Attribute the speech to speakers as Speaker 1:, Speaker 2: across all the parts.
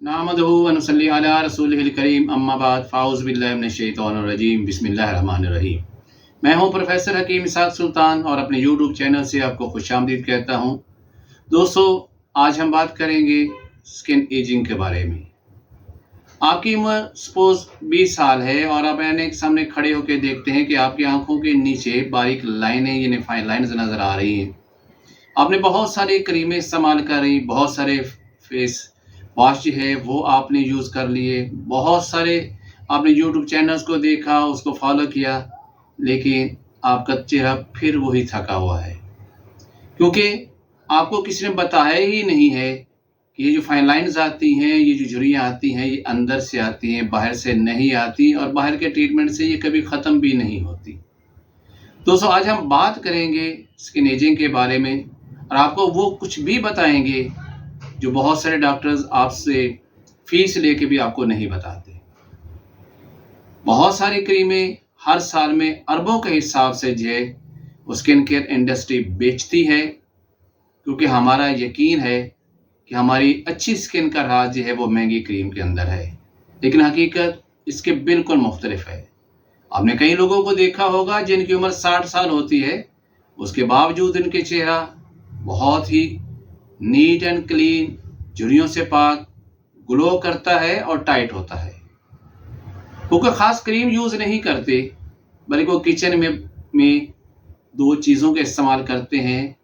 Speaker 1: नहमदुहु व नुसल्ली अला रसूलिहिल करीम अम्मा बाद फ़ाउज़ु बिल्लाहि मिनश शैतानिर रजीम बिस्मिल्लाहिर रहमानिर रहीम। मैं हूं प्रोफेसर हकीम इसहाक सुल्तान और अपने यूट्यूब चैनल से आपको खुशामदीद कहता हूं। दोस्तों, आज हम बात करेंगे स्किन एजिंग के बारे में। आपकी उम्र सपोज 20 साल है और आप आईने के सामने खड़े होकर देखते हैं कि आपकी आंखों के नीचे बारीक लाइनें यानी फाइन लाइन्स नज़र आ रही हैं। आपने बहुत सारी क्रीमें इस्तेमाल करी, बहुत सारे फेस वॉश जो है वो आपने यूज़ कर लिए, बहुत सारे आपने यूट्यूब चैनल्स को देखा, उसको फॉलो किया, लेकिन आपका चेहरा फिर वही थका हुआ है, क्योंकि आपको किसी ने बताया ही नहीं है कि ये जो फाइन लाइन्स आती हैं, ये जो झुर्रियाँ आती हैं, ये अंदर से आती हैं, बाहर से नहीं आती, और बाहर के ट्रीटमेंट से ये कभी ख़त्म भी नहीं होती। दोस्तों, आज हम बात करेंगे स्किन एजिंग के बारे में और आपको वो कुछ भी बताएंगे जो बहुत सारे डॉक्टर्स आपसे फीस लेके भी आपको नहीं बताते। बहुत सारी क्रीमें हर साल में अरबों के हिसाब से जो है वो स्किन केयर इंडस्ट्री बेचती है, क्योंकि हमारा यकीन है कि हमारी अच्छी स्किन का राज जो है वो महंगी क्रीम के अंदर है, लेकिन हकीकत इसके बिल्कुल मुख्तलिफ है। आपने कई लोगों को देखा होगा जिनकी उम्र 60 साल होती है, उसके बावजूद इनके चेहरा बहुत ही नीट एंड क्लीन, झुर्रियों से पाक, ग्लो करता है और टाइट होता है। वो कोई ख़ास क्रीम यूज़ नहीं करते, बल्कि वो किचन में दो चीज़ों के इस्तेमाल करते हैं,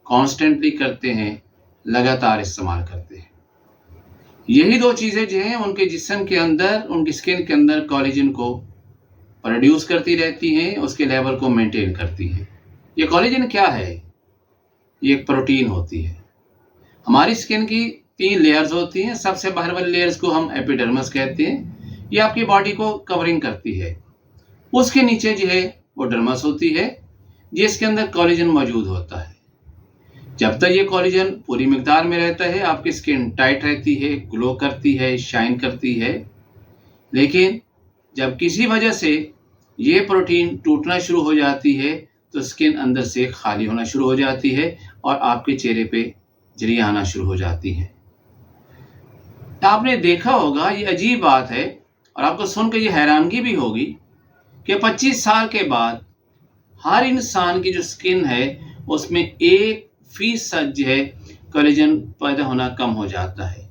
Speaker 1: कॉन्स्टेंटली करते हैं, लगातार इस्तेमाल करते हैं। यही दो चीज़ें जो हैं उनके जिस्म के अंदर, उनकी स्किन के अंदर कोलेजन को प्रोड्यूस करती रहती हैं, उसके लेवल को मेंटेन करती हैं। ये कोलेजन क्या है? ये एक प्रोटीन होती है। हमारी स्किन की 3 लेयर्स होती हैं। सबसे बाहर वाली लेयर्स को हम एपिडर्मिस कहते हैं। ये आपकी बॉडी को कवरिंग करती है। उसके नीचे जो है वो डर्मस होती है, जिसके अंदर कोलेजन मौजूद होता है। जब तक ये कोलेजन पूरी मिकदार में रहता है, आपकी स्किन टाइट रहती है, ग्लो करती है, शाइन करती है। लेकिन जब किसी वजह से ये प्रोटीन टूटना शुरू हो जाती है, तो स्किन अंदर से खाली होना शुरू हो जाती है और आपके चेहरे पे झुर्रियाँ आना शुरू हो जाती हैं। आपने देखा होगा, ये अजीब बात है और आपको सुनकर ये हैरानगी भी होगी कि 25 साल के बाद हर इंसान की जो स्किन है उसमें 1% जो है कोलेजन पैदा होना कम हो जाता है।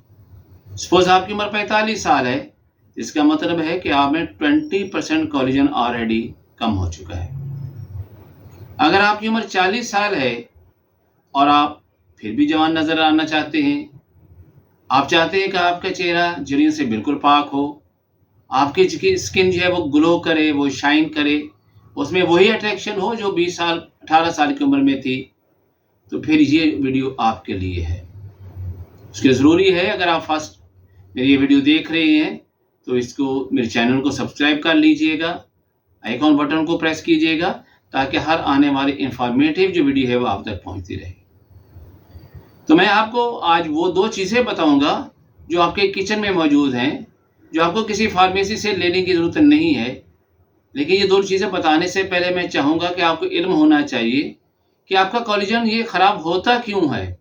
Speaker 1: सपोज आपकी उम्र 45 साल है, इसका मतलब है कि आप में 20% कोलेजन ऑलरेडी कम हो चुका है। अगर आपकी उम्र 40 साल है और आप फिर भी जवान नज़र आना चाहते हैं, आप चाहते हैं कि आपका चेहरा झुर्रियों से बिल्कुल पाक हो, आपकी स्किन जो है वो ग्लो करे, वो शाइन करे, उसमें वही अट्रैक्शन हो जो 20 साल 18 साल की उम्र में थी, तो फिर ये वीडियो आपके लिए है। उसके ज़रूरी है, अगर आप फर्स्ट मेरी ये वीडियो देख रहे हैं तो इसको, मेरे चैनल को सब्सक्राइब कर लीजिएगा, आइकॉन बटन को प्रेस कीजिएगा, ताकि हर आने वाली इंफॉर्मेटिव जो वीडियो है वो आप तक पहुँचती रहे। तो मैं आपको आज वो 2 चीज़ें बताऊंगा जो आपके किचन में मौजूद हैं, जो आपको किसी फार्मेसी से लेने की ज़रूरत नहीं है। लेकिन ये 2 चीज़ें बताने से पहले मैं चाहूँगा कि आपको इल्म होना चाहिए कि आपका कोलेजन ये ख़राब होता क्यों है,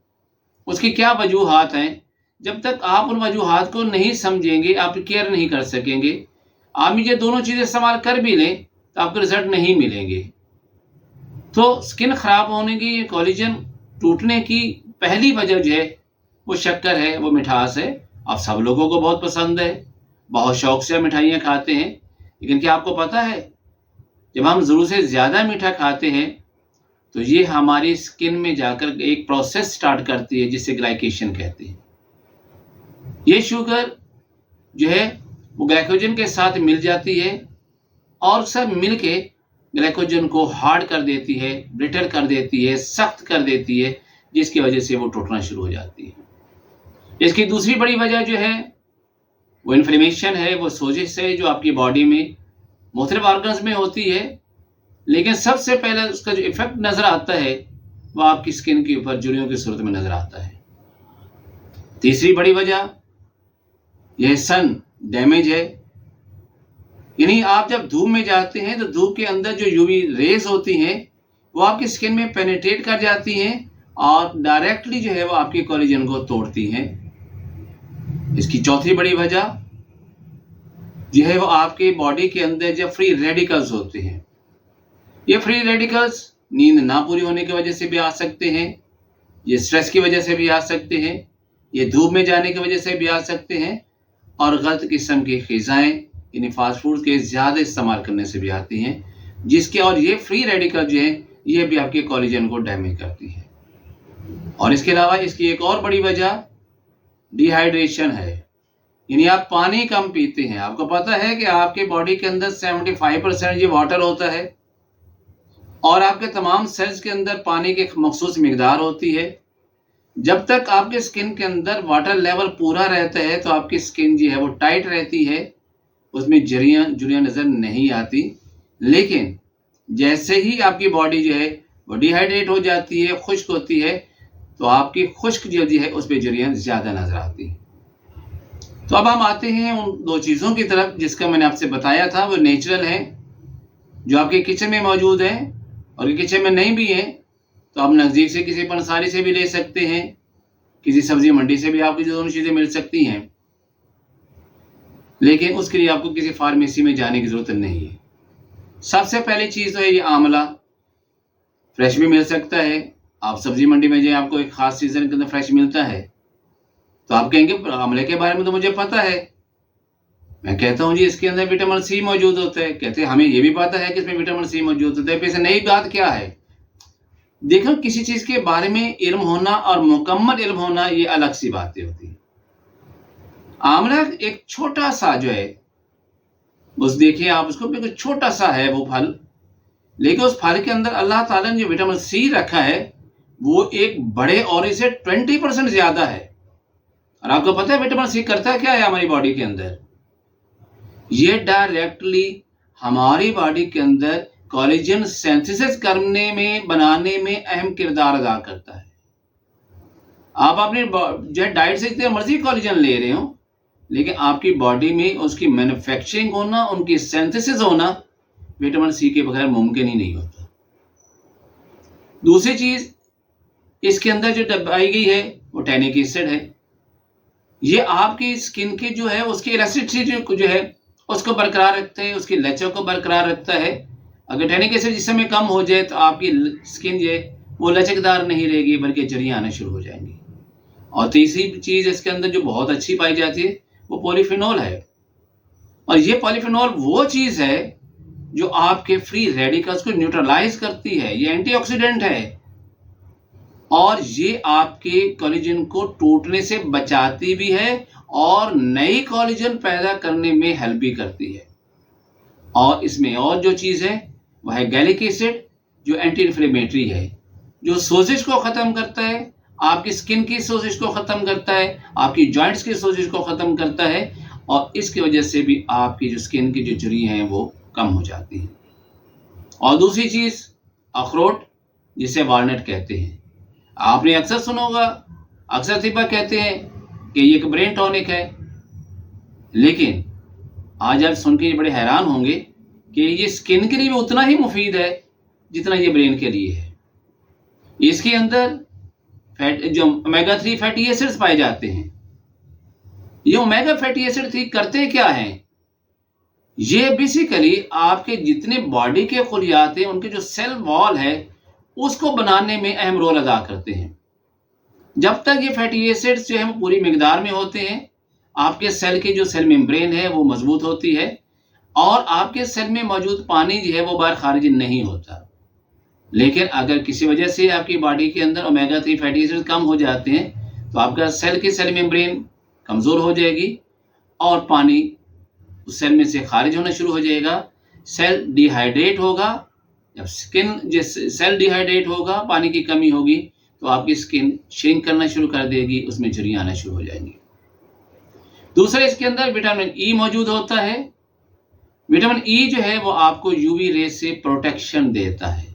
Speaker 1: उसकी क्या वजूहात हैं। जब तक आप उन वजूहात को नहीं समझेंगे, आप केयर नहीं कर सकेंगे। आप ये दोनों चीज़ें इस्तेमाल कर भी लें तो आपको रिज़ल्ट नहीं मिलेंगे। तो स्किन ख़राब होने की, ये कोलेजन टूटने की पहली वजह जो है वो शक्कर है, वो मिठास है। आप सब लोगों को बहुत पसंद है, बहुत शौक से मिठाइयाँ खाते हैं, लेकिन क्या आपको पता है, जब हम ज़रूरत से ज़्यादा मीठा खाते हैं तो ये हमारी स्किन में जाकर एक प्रोसेस स्टार्ट करती है जिसे ग्लाइकेशन कहते हैं। ये शुगर जो है वो ग्लाइकोजन के साथ मिल जाती है और सब मिल के ग्लाइकोजन को हार्ड कर देती है, ब्रिटल कर देती है, सख्त कर देती है, जिसकी वजह से वो टूटना शुरू हो जाती है। इसकी दूसरी बड़ी वजह जो है वो इन्फ्लेमेशन है, वो सोजिश है, जो आपकी बॉडी में मुख्तलिफ ऑर्गन्स में होती है। लेकिन सबसे पहले उसका जो इफेक्ट नज़र आता है वो आपकी स्किन के ऊपर झुर्रियों की सूरत में नज़र आता है। तीसरी बड़ी वजह यह सन डैमेज है, यानी आप जब धूप में जाते हैं तो धूप के अंदर जो यूवी रेज होती हैं वो आपकी स्किन में पेनिट्रेट कर जाती हैं और डायरेक्टली जो है वो आपके कोलेजन को तोड़ती हैं। इसकी चौथी बड़ी वजह जो है वो आपके बॉडी के अंदर जो फ्री रेडिकल्स होते हैं, ये फ्री रेडिकल्स नींद ना पूरी होने की वजह से भी आ सकते हैं, ये स्ट्रेस की वजह से भी आ सकते हैं, ये धूप में जाने की वजह से भी आ सकते हैं, और गलत किस्म की ग़िज़ाएँ यानी फास्ट फूड के ज़्यादा इस्तेमाल करने से भी आती हैं, जिसके और ये फ्री रेडिकल जो हैं ये भी आपके कोलेजन को डैमेज करती है। और इसके अलावा इसकी एक और बड़ी वजह डिहाइड्रेशन है, यानी आप पानी कम पीते हैं। आपको पता है कि आपके बॉडी के अंदर 75% ये वाटर होता है और आपके तमाम सेल्स के अंदर पानी की एक मखसूस मिकदार होती है। जब तक आपके स्किन के अंदर वाटर लेवल पूरा रहता है तो आपकी स्किन जो है वो टाइट रहती है, उसमें झुर्रियाँ नज़र नहीं आती। लेकिन जैसे ही आपकी बॉडी जो है वो डिहाइड्रेट हो जाती है, खुश्क होती है, तो आपकी खुश्क जो है उस पर झुर्रियाँ ज़्यादा नज़र आती हैं। तो अब हम आते हैं उन दो चीज़ों की तरफ जिसका मैंने आपसे बताया था, वो नेचुरल है जो आपके किचन में मौजूद है, और ये किचन में नहीं भी है तो आप नज़दीक से किसी पंसारी से भी ले सकते हैं, किसी सब्जी मंडी से भी आपको जो दोनों चीज़ें मिल सकती हैं, लेकिन उसके लिए आपको किसी फार्मेसी में जाने की ज़रूरत नहीं है। सबसे पहली चीज़ तो है ये आंवला, फ्रेश भी मिल सकता है। आप सब्जी मंडी में जाए, आपको एक ख़ास सीज़न के अंदर फ्रेश मिलता है, तो आप कहेंगे आंवले के बारे में तो मुझे पता है। मैं कहता हूँ जी इसके अंदर विटामिन सी मौजूद होता है। कहते हैं हमें ये भी पता है कि इसमें विटामिन सी मौजूद होता है। फिर नई बात क्या है? देखो, किसी चीज़ के बारे में इल्म होना और मुकम्मल इल्म होना ये अलग सी बातें होती हैं। आंवला एक छोटा सा जो है, बस देखिए आप उसको, बिल्कुल छोटा सा है वो फल, लेकिन उस फल के अंदर अल्लाह ताला ने जो विटामिन सी रखा है वो एक बड़े और से 20% ज़्यादा है। और आपको पता है विटामिन सी करता क्या है हमारी बॉडी के अंदर? ये डायरेक्टली हमारी बॉडी के अंदर कोलेजन सिंथेसिस करने में, बनाने में अहम किरदार अदा करता है। आप अपनी जो डाइट से जितने मर्जी कोलेजन ले रहे हो, लेकिन आपकी बॉडी में उसकी मैन्युफैक्चरिंग होना, उनकी सिंथेसिस होना विटामिन सी के बगैर मुमकिन ही नहीं होता। दूसरी चीज़ इसके अंदर जो दबाई गई है वो टैनिक एसिड है। ये आपकी स्किन की जो है उसकी इलास्टिसिटी जो है उसको बरकरार रखता है, उसकी लचक को बरकरार रखता है। अगर टैनिक एसिड जिस समय कम हो जाए तो आपकी स्किन जो है वो लचकदार नहीं रहेगी, बल्कि झुर्रियाँ आना शुरू हो जाएंगी। और तीसरी चीज़ इसके अंदर जो बहुत अच्छी पाई जाती है वो पॉलीफिनॉल है। और ये पॉलीफिनॉल वो चीज़ है जो आपके फ्री रेडिकल्स को न्यूट्रलाइज करती है। ये एंटीऑक्सीडेंट है और ये आपके कोलेजन को टूटने से बचाती भी है और नई कोलेजन पैदा करने में हेल्प भी करती है। और इसमें और जो चीज़ है वह है गैलिक एसिड, जो एंटी इन्फ्लेमेटरी है, जो सोजिश को ख़त्म करता है, आपकी स्किन की सोजिश को ख़त्म करता है, आपकी जॉइंट्स की सोजिश को ख़त्म करता है, और इसकी वजह से भी आपकी जो स्किन की जो झुर्रियाँ हैं वो कम हो जाती हैं। और दूसरी चीज़ अखरोट, जिसे वालनट कहते हैं। आपने अक्सर सुना होगा, अक्सर तिब्बा कहते हैं कि ये एक ब्रेन टॉनिक है, लेकिन आज आप सुन के ये बड़े हैरान होंगे कि ये स्किन के लिए भी उतना ही मुफीद है जितना ये ब्रेन के लिए है। इसके अंदर फैट, जो ओमेगा 3 फैटी एसिड्स पाए जाते हैं, ये ओमेगा फैटी एसिड 3 करते क्या हैं? ये बेसिकली आपके जितने बॉडी के खुलियात हैं उनके जो सेल वॉल है उसको बनाने में अहम रोल अदा करते हैं। जब तक ये फैटी एसिड्स जो है वो पूरी मिकदार में होते हैं, आपके सेल की जो सेल मेम्ब्रेन है वो मजबूत होती है और आपके सेल में मौजूद पानी जो है वो बाहर खारिज नहीं होता। लेकिन अगर किसी वजह से आपकी बॉडी के अंदर ओमेगा 3 फैटी एसिड कम हो जाते हैं तो आपका सेल की सेल मेम्ब्रेन कमज़ोर हो जाएगी और पानी उस सेल में से खारिज होना शुरू हो जाएगा। सेल डिहाइड्रेट होगा। जब सेल डिहाइड्रेट होगा, पानी की कमी होगी, तो आपकी स्किन श्रिंक करना शुरू कर देगी, उसमें झुर्रियाँ आना शुरू हो जाएंगी। दूसरा, इसके अंदर विटामिन ई मौजूद होता है। विटामिन ई जो है वो आपको यूवी रे से प्रोटेक्शन देता है।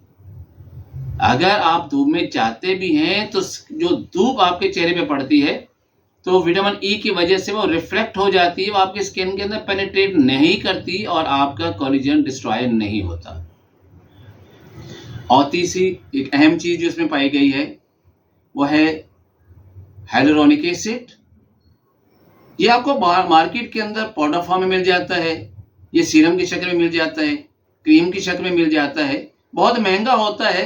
Speaker 1: अगर आप धूप में जाते भी हैं तो जो धूप आपके चेहरे पे पड़ती है तो विटामिन ई की वजह से वो रिफ्लेक्ट हो जाती है, वो आपकी स्किन के अंदर पेनिट्रेट नहीं करती और आपका कोलेजन डिस्ट्रॉय नहीं होता। और तीसरी एक अहम चीज़ जो इसमें पाई गई है वो है हाइलुरोनिक एसिड। ये आपको मार्केट के अंदर पाउडर फॉर्म में मिल जाता है, ये सीरम की शक्ल में मिल जाता है, क्रीम की शक्ल में मिल जाता है, बहुत महंगा होता है।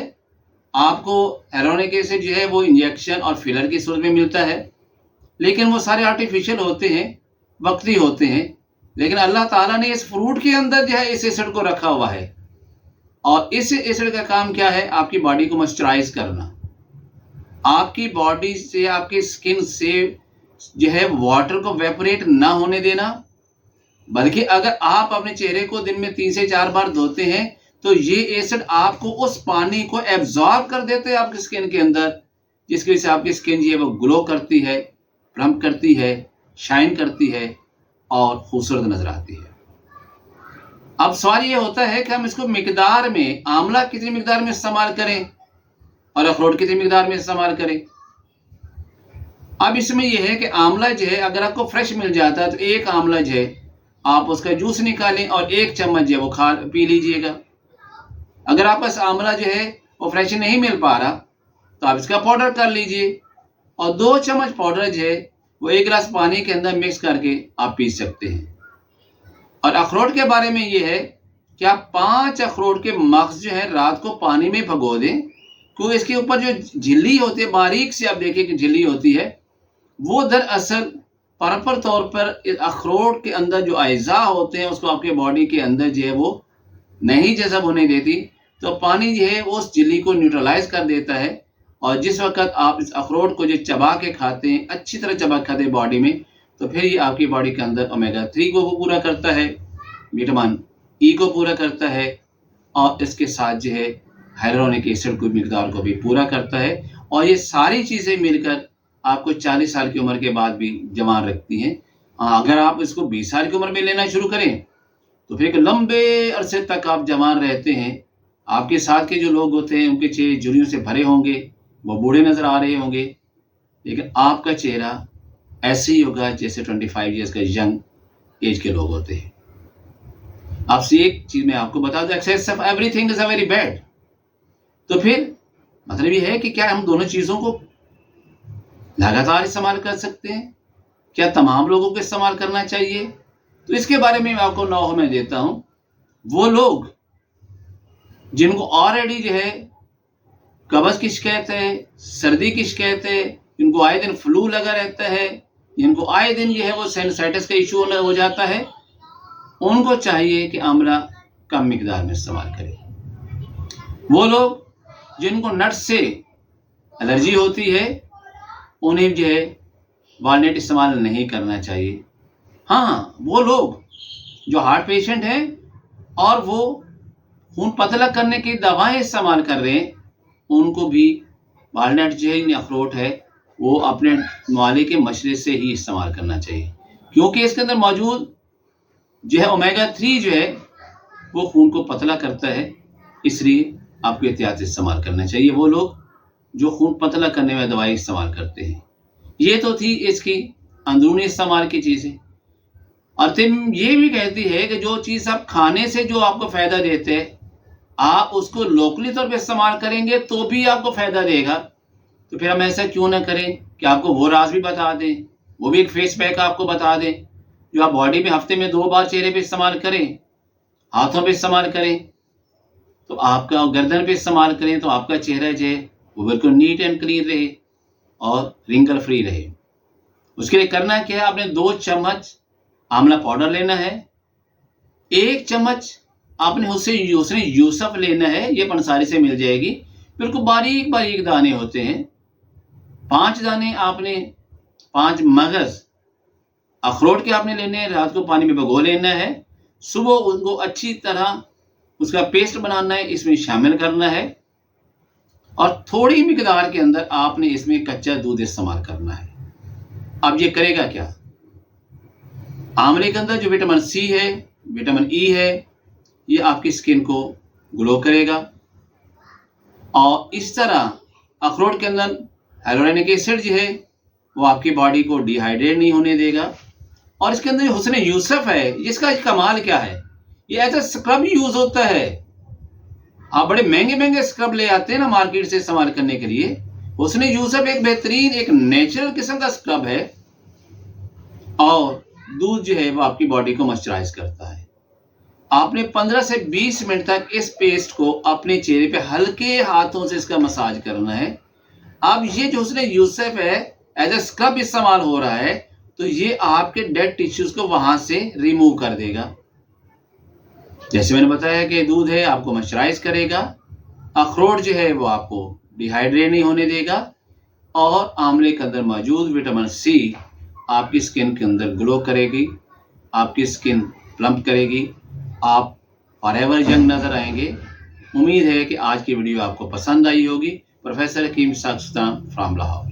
Speaker 1: आपको hyaluronic एसिड जो है वो इंजेक्शन और फिलर की सूरत में मिलता है, लेकिन वो सारे आर्टिफिशियल होते हैं, वक्ती होते हैं। लेकिन अल्लाह ताला ने इस फ्रूट के अंदर जो है इस एसिड को रखा हुआ है, और इस एसिड का काम क्या है? आपकी बॉडी को मॉइस्चराइज करना, आपकी बॉडी से, आपकी स्किन से जो है वाटर को वेपोरेट ना होने देना। बल्कि अगर आप अपने चेहरे को दिन में 3 से 4 बार धोते हैं तो ये एसिड आपको उस पानी को एब्जॉर्ब कर देते हैं आपकी स्किन के अंदर, जिसकी वजह से आपकी स्किन जो है वो ग्लो करती है, प्लम्प करती है, शाइन करती है और खूबसूरत नजर आती है। अब सवाल ये होता है कि हम इसको मिकदार में, आंवला कितनी मिकदार में इस्तेमाल करें और अखरोट कितनी मिकदार में इस्तेमाल करें। अब इसमें यह है कि आंवला जो है अगर आपको फ्रेश मिल जाता है तो एक आंवला जो है आप उसका जूस निकालें और 1 चम्मच जो है वो पी लीजिएगा। अगर आपके पास आंवला जो है वो फ्रेश नहीं मिल पा रहा तो आप इसका पाउडर कर लीजिए, और 2 चम्मच पाउडर जो है वो 1 गिलास पानी के अंदर मिक्स करके आप पी सकते हैं। और अखरोट के बारे में ये है कि आप 5 अखरोट के मग्ज जो है रात को पानी में भिगो दें, क्योंकि इसके ऊपर जो झिल्ली होती है, बारीक से आप देखिए कि झिल्ली होती है, वो दरअसल प्रॉपर तौर पर अखरोट के अंदर जो अज़ा होते हैं उसको आपके बॉडी के अंदर जो है वो नहीं जज़ब होने देती। तो पानी जो है वो उस झिल्ली को न्यूट्रलाइज कर देता है, और जिस वक्त आप इस अखरोट को जो चबा के खाते हैं, अच्छी तरह चबा के खाते हैं बॉडी में, तो फिर ये आपकी बॉडी के अंदर ओमेगा 3 को पूरा करता है, विटामिन ई को पूरा करता है, और इसके साथ जो है हाइलुरोनिक एसिड की मिकदार को भी पूरा करता है। और ये सारी चीज़ें मिलकर आपको 40 साल की उम्र के बाद भी जवान रखती हैं। अगर आप इसको 20 साल की उम्र में लेना शुरू करें तो फिर एक लंबे अरसे तक आप जवान रहते हैं। आपके साथ के जो लोग होते हैं उनके चेहरे झुर्रियों से भरे होंगे, वो बूढ़े नज़र आ रहे होंगे, लेकिन आपका चेहरा ऐसे ही होगा जैसे 25 ईयर्स का यंग एज के लोग होते हैं। आपसे एक चीज़ मैं आपको बता दूं, excess of everything is a very bad. तो फिर मतलब ये है कि क्या हम दोनों चीज़ों को लगातार इस्तेमाल कर सकते हैं? क्या तमाम लोगों को इस्तेमाल करना चाहिए? तो इसके बारे में मैं आपको 9 में देता हूं। वो लोग जिनको ऑलरेडी जो है कब्ज की शिकायत है, सर्दी की शिकायत है, जिनको आए दिन फ्लू लगा रहता है, जिनको आए दिन जो है वो साइनसाइटिस का इशू हो जाता है, उनको चाहिए कि आंवला कम मिकदार में इस्तेमाल करें। वो लोग जिनको नट्स से एलर्जी होती है, उन्हें जो है वालनट इस्तेमाल नहीं करना चाहिए। हाँ, वो लोग जो हार्ट पेशेंट हैं और वो खून पतला करने की दवाएं इस्तेमाल कर रहे हैं, उनको भी वालनट जो है, अखरोट है, वो अपने मुआले के मशरे से ही इस्तेमाल करना चाहिए, क्योंकि इसके अंदर मौजूद जो है ओमेगा 3 जो है वो खून को पतला करता है। इसलिए आपको एहतियात से इस्तेमाल करना चाहिए वो लोग जो खून पतला करने में दवाई इस्तेमाल करते हैं। ये तो थी इसकी अंदरूनी इस्तेमाल की चीज़ें। और तिम ये भी कहती है कि जो चीज़ आप खाने से जो आपको फ़ायदा देते हैं, आप उसको लोकली तौर पे इस्तेमाल करेंगे तो भी आपको फ़ायदा देगा। तो फिर हम ऐसा क्यों ना करें कि आपको वो राज भी बता दें, वो भी एक फेस पैक आपको बता दें जो आप बॉडी में हफ्ते में 2 बार चेहरे पे इस्तेमाल करें, हाथों पे इस्तेमाल करें, तो आपका गर्दन पे इस्तेमाल करें, तो आपका चेहरा जो है वो बिल्कुल नीट एंड क्लीन रहे और रिंकल फ्री रहे। उसके लिए करना क्या है, आपने 2 चम्मच आंवला पाउडर लेना है, 1 चम्मच आपने उससे यूसफ लेना है, ये पंसारी से मिल जाएगी, बिल्कुल बारीक बारीक दाने होते हैं। 5 दाने आपने 5 मगज अखरोट के आपने लेने हैं, रात को पानी में भिगो लेना है, सुबह उनको अच्छी तरह उसका पेस्ट बनाना है, इसमें शामिल करना है, और थोड़ी मिकदार के अंदर आपने इसमें कच्चा दूध इस्तेमाल करना है। अब ये करेगा क्या, आंवले के अंदर जो विटामिन सी है, विटामिन ई है, ये आपकी स्किन को ग्लो करेगा, और इस तरह अखरोट के अंदर हाइलुरोनिक एसिड जो है वो आपकी बॉडी को डिहाइड्रेट नहीं होने देगा। और इसके अंदर जो हुस्न यूसुफ है, इसका कमाल क्या है, ये ऐसा स्क्रब यूज होता है। आप बड़े महंगे महंगे स्क्रब ले आते हैं ना मार्केट से इस्तेमाल करने के लिए, हुस्न यूसुफ एक बेहतरीन, एक नेचुरल किस्म का स्क्रब है, और दूध जो है वो आपकी बॉडी को मॉइस्चराइज करता है। आपने 15 से 20 मिनट तक इस पेस्ट को अपने चेहरे पे हल्के हाथों से इसका मसाज करना है। अब ये जो उसने यूसेफ है एज ए स्क्रब इस्तेमाल हो रहा है, तो ये आपके डेड टिश्यूज को वहां से रिमूव कर देगा। जैसे मैंने बताया कि दूध है आपको मॉइस्चराइज करेगा, अखरोट जो है वो आपको डिहाइड्रेट नहीं होने देगा, और आंवले के अंदर मौजूद विटामिन सी आपकी स्किन के अंदर ग्लो करेगी, आपकी स्किन प्लम्प करेगी, आप फॉरएवर यंग नजर आएंगे। उम्मीद है कि आज की वीडियो आपको पसंद आई होगी। Professor Hakeem Ishaq Sultan from Lahore.